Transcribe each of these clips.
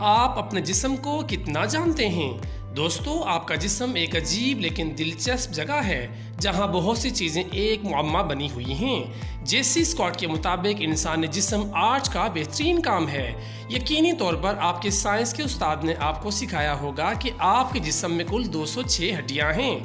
आप अपने जिस्म को कितना जानते हैं? दोस्तों, आपका जिस्म एक अजीब लेकिन दिलचस्प जगह है जहां बहुत सी चीज़ें एक मुअम्मा बनी हुई हैं। जेसी स्कॉट के मुताबिक इंसानी जिस्म आज का बेहतरीन काम है। यकीनी तौर पर आपके साइंस के उस्ताद ने आपको सिखाया होगा कि आपके जिस्म में कुल 206 हड्डियां हैं,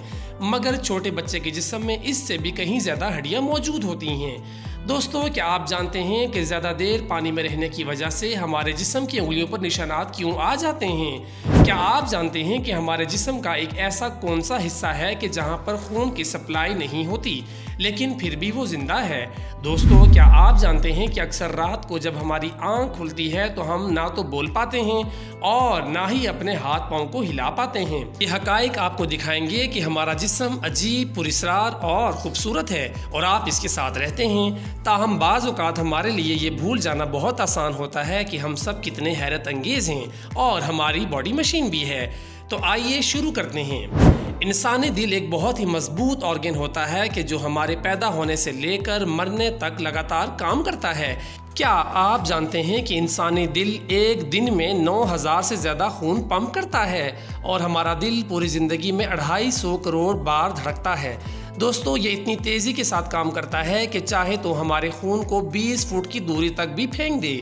मगर छोटे बच्चे के जिस्म में इससे भी कहीं ज़्यादा हड्डियां मौजूद होती हैं। दोस्तों, क्या आप जानते हैं कि ज़्यादा देर पानी में रहने की वजह से हमारे जिस्म की उंगलियों पर निशानात क्यों आ जाते हैं? क्या आप जानते हैं कि हमारे जिस्म का एक ऐसा कौन सा हिस्सा है कि जहां पर खून की सप्लाई नहीं होती लेकिन फिर भी वो जिंदा है? दोस्तों, क्या आप जानते हैं कि अक्सर रात को जब हमारी आंख खुलती है तो हम ना तो बोल पाते हैं और ना ही अपने हाथ पाँव को हिला पाते हैं। ये हकाइक आपको दिखाएंगे कि हमारा जिस्म अजीब, पुरस्रार और खूबसूरत है और आप इसके साथ रहते हैं। ताहम बाज़ औक़ात हमारे लिए ये भूल जाना बहुत आसान होता है कि हम सब कितने हैरत अंगेज़ हैं और हमारी बॉडी मशीन भी है। तो आइए शुरू करते हैं। इंसानी दिल एक बहुत ही मजबूत ऑर्गन होता है कि जो हमारे पैदा होने से लेकर मरने तक लगातार काम करता है। क्या आप जानते हैं कि इंसानी दिल एक दिन में 9000 से ज़्यादा खून पंप करता है और हमारा दिल पूरी ज़िंदगी में 250 करोड़ बार धड़कता है। दोस्तों, ये इतनी तेज़ी के साथ काम करता है कि चाहे तो हमारे खून को 20 फुट की दूरी तक भी फेंक दे।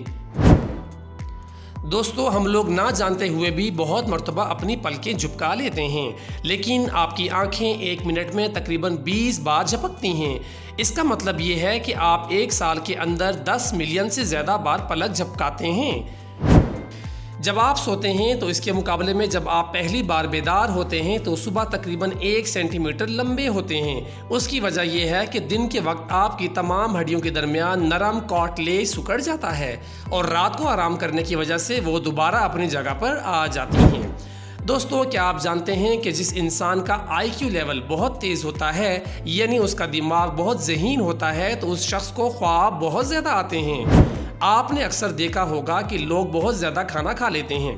दोस्तों, हम लोग ना जानते हुए भी बहुत मर्तबा अपनी पलकें झपका लेते हैं, लेकिन आपकी आंखें एक मिनट में तकरीबन 20 बार झपकती हैं। इसका मतलब ये है कि आप एक साल के अंदर 10 मिलियन से ज़्यादा बार पलक झपकाते हैं। जब आप सोते हैं तो इसके मुकाबले में जब आप पहली बार बेदार होते हैं तो सुबह तकरीबन 1 सेंटीमीटर लंबे होते हैं। उसकी वजह यह है कि दिन के वक्त आपकी तमाम हड्डियों के दरमियान नरम कार्टिलेज सिकुड़ जाता है और रात को आराम करने की वजह से वो दोबारा अपनी जगह पर आ जाती हैं। दोस्तों, क्या आप जानते हैं कि जिस इंसान का IQ लेवल बहुत तेज़ होता है, यानी उसका दिमाग बहुत ज़हीन होता है, तो उस शख्स को ख्वाब बहुत ज़्यादा आते हैं। आपने अक्सर देखा होगा कि लोग बहुत ज़्यादा खाना खा लेते हैं।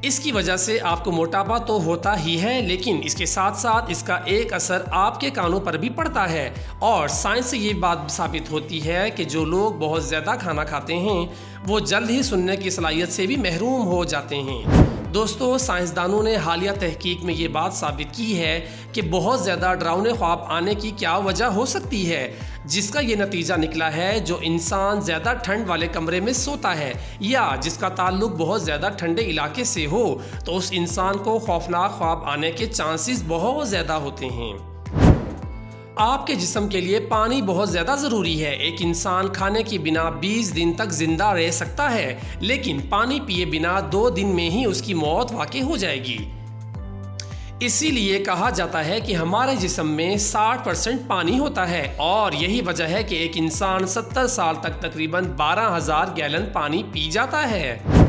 इसकी वजह से आपको मोटापा तो होता ही है, लेकिन इसके साथ साथ इसका एक असर आपके कानों पर भी पड़ता है और साइंस से ये बात साबित होती है कि जो लोग बहुत ज़्यादा खाना खाते हैं वो जल्द ही सुनने की सलाहियत से भी महरूम हो जाते हैं। दोस्तों, साइंसदानों ने हालिया तहकीक में ये बात साबित की है कि बहुत ज़्यादा डरावने ख्वाब आने की क्या वजह हो सकती है, जिसका ये नतीजा निकला है जो इंसान ज़्यादा ठंड वाले कमरे में सोता है या जिसका ताल्लुक बहुत ज़्यादा ठंडे इलाके से हो, तो उस इंसान को खौफनाक ख्वाब आने के चांसेस बहुत ज़्यादा होते हैं। आपके जिस्म के लिए पानी बहुत ज़्यादा ज़रूरी है। एक इंसान खाने के बिना 20 दिन तक ज़िंदा रह सकता है, लेकिन पानी पिए बिना 2 दिन में ही उसकी मौत वाक़ई हो जाएगी। इसीलिए कहा जाता है कि हमारे जिस्म में 60% पानी होता है और यही वजह है कि एक इंसान 70 साल तक तकरीबन 12,000 गैलन पानी पी जाता है।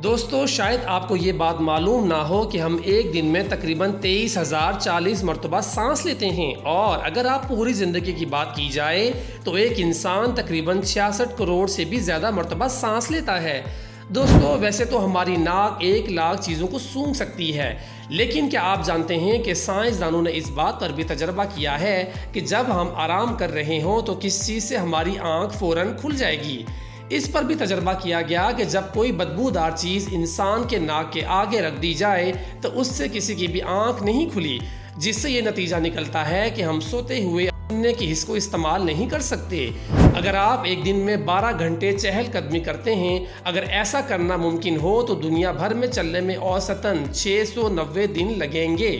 दोस्तों, शायद आपको ये बात मालूम ना हो कि हम एक दिन में तकरीबन 23,040 मरतबा सांस लेते हैं और अगर आप पूरी ज़िंदगी की बात की जाए तो एक इंसान तकरीबन 66 करोड़ से भी ज़्यादा मरतबा सांस लेता है। दोस्तों, वैसे तो हमारी नाक 1 लाख चीज़ों को सूंघ सकती है, लेकिन क्या आप जानते हैं कि साइंसदानों ने इस बात पर भी तजर्बा किया है कि जब हम आराम कर रहे हों तो किस चीज़ से हमारी आँख फ़ौरन खुल जाएगी। इस पर भी तजर्बा किया गया कि जब कोई बदबूदार चीज़ इंसान के नाक के आगे रख दी जाए तो उससे किसी की भी आंख नहीं खुली, जिससे ये नतीजा निकलता है कि हम सोते हुए सुनने की हिस्स को इस्तेमाल नहीं कर सकते। अगर आप एक दिन में 12 घंटे चहलकदमी करते हैं, अगर ऐसा करना मुमकिन हो तो दुनिया भर में चलने में औसतन 690 दिन लगेंगे।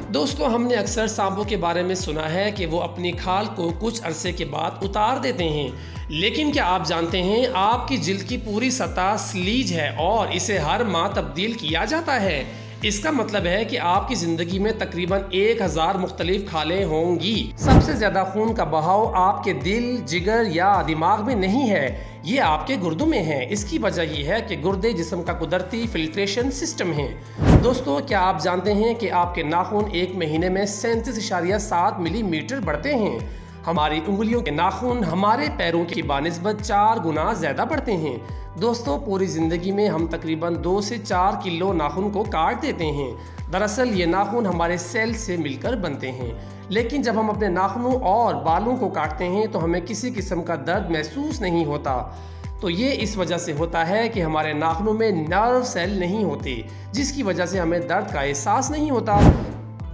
दोस्तों, हमने अक्सर सांपों के बारे में सुना है कि वो अपनी खाल को कुछ अरसे के बाद उतार देते हैं, लेकिन क्या आप जानते हैं आपकी जिल्द की पूरी सतह स्लीज है और इसे हर माह तब्दील किया जाता है। इसका मतलब है कि आपकी ज़िंदगी में तकरीबन 1000 मुख्तलिफ खालें होंगी। सबसे ज़्यादा खून का बहाव आपके दिल, जिगर या दिमाग में नहीं है, ये आपके गुर्दों में है। इसकी वजह ये है कि गुर्दे जिस्म का कुदरती फिल्ट्रेशन सिस्टम है। दोस्तों, क्या आप जानते हैं कि आपके नाखून एक महीने में 37.7 मिलीमीटर बढ़ते हैं? हमारी उंगलियों के नाखून हमारे पैरों की बानिस्बत 4 गुना ज़्यादा बढ़ते हैं। दोस्तों, पूरी ज़िंदगी में हम तकरीबन 2 से 4 किलो नाखून को काट देते हैं। दरअसल ये नाखून हमारे सेल से मिलकर बनते हैं, लेकिन जब हम अपने नाखूनों और बालों को काटते हैं तो हमें किसी किस्म का दर्द महसूस नहीं होता। تو یہ اس وجہ سے ہوتا ہے کہ ہمارے ناخنوں میں نرو سیل نہیں ہوتے، جس کی وجہ سے ہمیں درد کا احساس نہیں ہوتا۔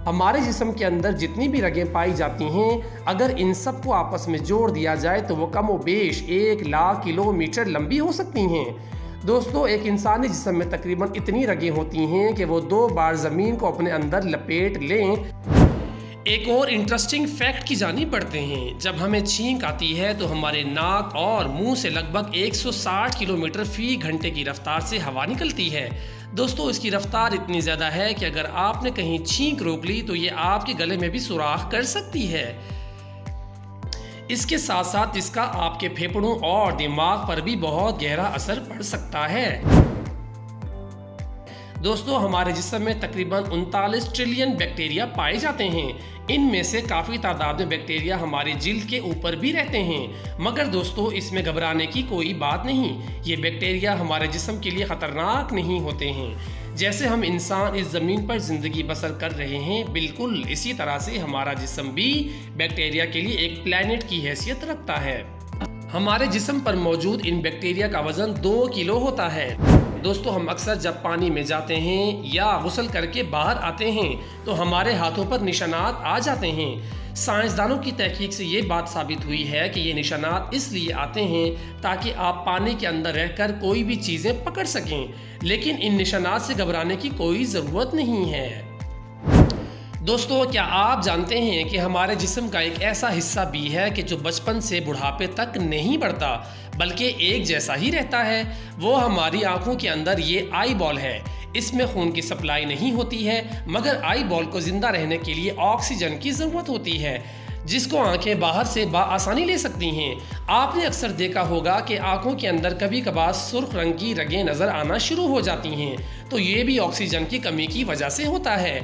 ہمارے جسم کے اندر جتنی بھی رگیں پائی جاتی ہیں، اگر ان سب کو آپس میں جوڑ دیا جائے تو وہ کم و بیش 1,00,000 کلومیٹر لمبی ہو سکتی ہیں۔ دوستو، ایک انسانی جسم میں تقریباً اتنی رگیں ہوتی ہیں کہ وہ 2 بار زمین کو اپنے اندر لپیٹ لیں۔ ایک اور انٹرسٹنگ فیکٹ کی جانب بڑھتے ہیں۔ جب ہمیں چھینک آتی ہے تو ہمارے ناک اور منہ سے لگ بھگ 160 کلومیٹر فی گھنٹے کی رفتار سے ہوا نکلتی ہے۔ دوستو، اس کی رفتار اتنی زیادہ ہے کہ اگر آپ نے کہیں چھینک روک لی تو یہ آپ کے گلے میں بھی سوراخ کر سکتی ہے۔ اس کے ساتھ ساتھ اس کا آپ کے پھیپھڑوں اور دماغ پر بھی بہت گہرا اثر پڑ سکتا ہے۔ دوستو، ہمارے جسم میں تقریباً 39 ٹریلین بیکٹیریا پائے جاتے ہیں۔ ان میں سے کافی تعداد میں بیکٹیریا ہماری جلد کے اوپر بھی رہتے ہیں، مگر دوستو اس میں گھبرانے کی کوئی بات نہیں۔ یہ بیکٹیریا ہمارے جسم کے لیے خطرناک نہیں ہوتے ہیں۔ جیسے ہم انسان اس زمین پر زندگی بسر کر رہے ہیں، بالکل اسی طرح سے ہمارا جسم بھی بیکٹیریا کے لیے ایک پلانٹ کی حیثیت رکھتا ہے۔ ہمارے جسم پر موجود ان بیکٹیریا کا وزن 2 کلو ہوتا ہے۔ دوستو، ہم اکثر جب پانی میں جاتے ہیں یا غسل کر کے باہر آتے ہیں تو ہمارے ہاتھوں پر نشانات آ جاتے ہیں۔ سائنسدانوں کی تحقیق سے یہ بات ثابت ہوئی ہے کہ یہ نشانات اس لیے آتے ہیں تاکہ آپ پانی کے اندر رہ کر کوئی بھی چیزیں پکڑ سکیں، لیکن ان نشانات سے گھبرانے کی کوئی ضرورت نہیں ہے۔ دوستو، کیا آپ جانتے ہیں کہ ہمارے جسم کا ایک ایسا حصہ بھی ہے کہ جو بچپن سے بڑھاپے تک نہیں بڑھتا بلکہ ایک جیسا ہی رہتا ہے؟ وہ ہماری آنکھوں کے اندر یہ آئی بال ہے۔ اس میں خون کی سپلائی نہیں ہوتی ہے، مگر آئی بال کو زندہ رہنے کے لیے آکسیجن کی ضرورت ہوتی ہے، جس کو آنکھیں باہر سے بآسانی لے سکتی ہیں۔ آپ نے اکثر دیکھا ہوگا کہ آنکھوں کے اندر کبھی کبھار سرخ رنگ کی رگیں نظر آنا شروع ہو جاتی ہیں، تو یہ بھی آکسیجن کی کمی کی وجہ سے ہوتا ہے۔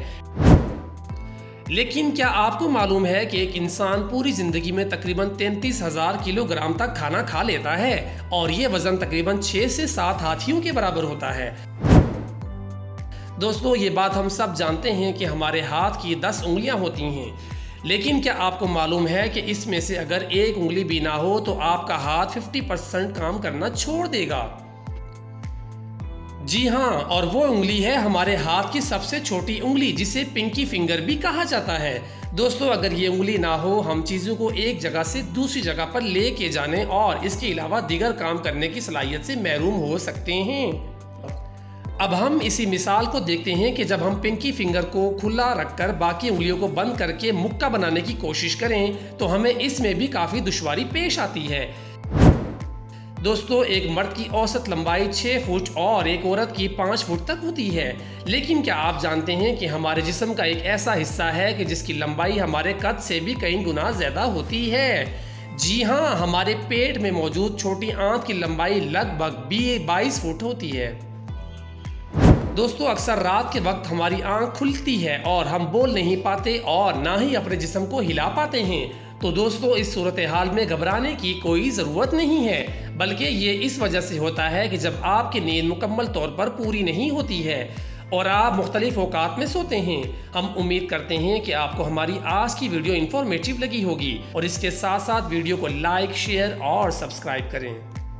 لیکن کیا آپ کو معلوم ہے کہ ایک انسان پوری زندگی میں تقریباً 33,000 کلو گرام تک کھانا کھا لیتا ہے، اور یہ وزن تقریباً 6 سے 7 ہاتھیوں کے برابر ہوتا ہے۔ دوستو، یہ بات ہم سب جانتے ہیں کہ ہمارے ہاتھ کی 10 انگلیاں ہوتی ہیں، لیکن کیا آپ کو معلوم ہے کہ اس میں سے اگر ایک انگلی بھی نہ ہو تو آپ کا ہاتھ 50% کام کرنا چھوڑ دے گا؟ جی ہاں، اور وہ انگلی ہے ہمارے ہاتھ کی سب سے چھوٹی انگلی، جسے پنکی فنگر بھی کہا جاتا ہے۔ دوستو، اگر یہ انگلی نہ ہو، ہم چیزوں کو ایک جگہ سے دوسری جگہ پر لے کے جانے اور اس کے علاوہ دیگر کام کرنے کی صلاحیت سے محروم ہو سکتے ہیں۔ اب ہم اسی مثال کو دیکھتے ہیں کہ جب ہم پنکی فنگر کو کھلا رکھ کر باقی انگلیوں کو بند کر کے مکہ بنانے کی کوشش کریں تو ہمیں اس میں بھی کافی دشواری پیش آتی ہے۔ دوستو، ایک مرد کی اوسط لمبائی 6 فٹ اور ایک عورت کی 5 فٹ تک ہوتی ہے، لیکن کیا آپ جانتے ہیں کہ ہمارے جسم کا ایک ایسا حصہ ہے کہ جس کی لمبائی ہمارے قد سے بھی کئی گنا زیادہ ہوتی ہے؟ جی ہاں، ہمارے پیٹ میں موجود چھوٹی آنت کی لمبائی لگ بھگ 22 فٹ ہوتی ہے۔ دوستو، اکثر رات کے وقت ہماری آنکھ کھلتی ہے اور ہم بول نہیں پاتے اور نہ ہی اپنے جسم کو ہلا پاتے ہیں۔ تو دوستو، اس صورتحال میں گھبرانے کی کوئی ضرورت نہیں ہے، بلکہ یہ اس وجہ سے ہوتا ہے کہ جب آپ کی نیند مکمل طور پر پوری نہیں ہوتی ہے اور آپ مختلف اوقات میں سوتے ہیں۔ ہم امید کرتے ہیں کہ آپ کو ہماری آج کی ویڈیو انفارمیٹیو لگی ہوگی، اور اس کے ساتھ ساتھ ویڈیو کو لائک، شیئر اور سبسکرائب کریں۔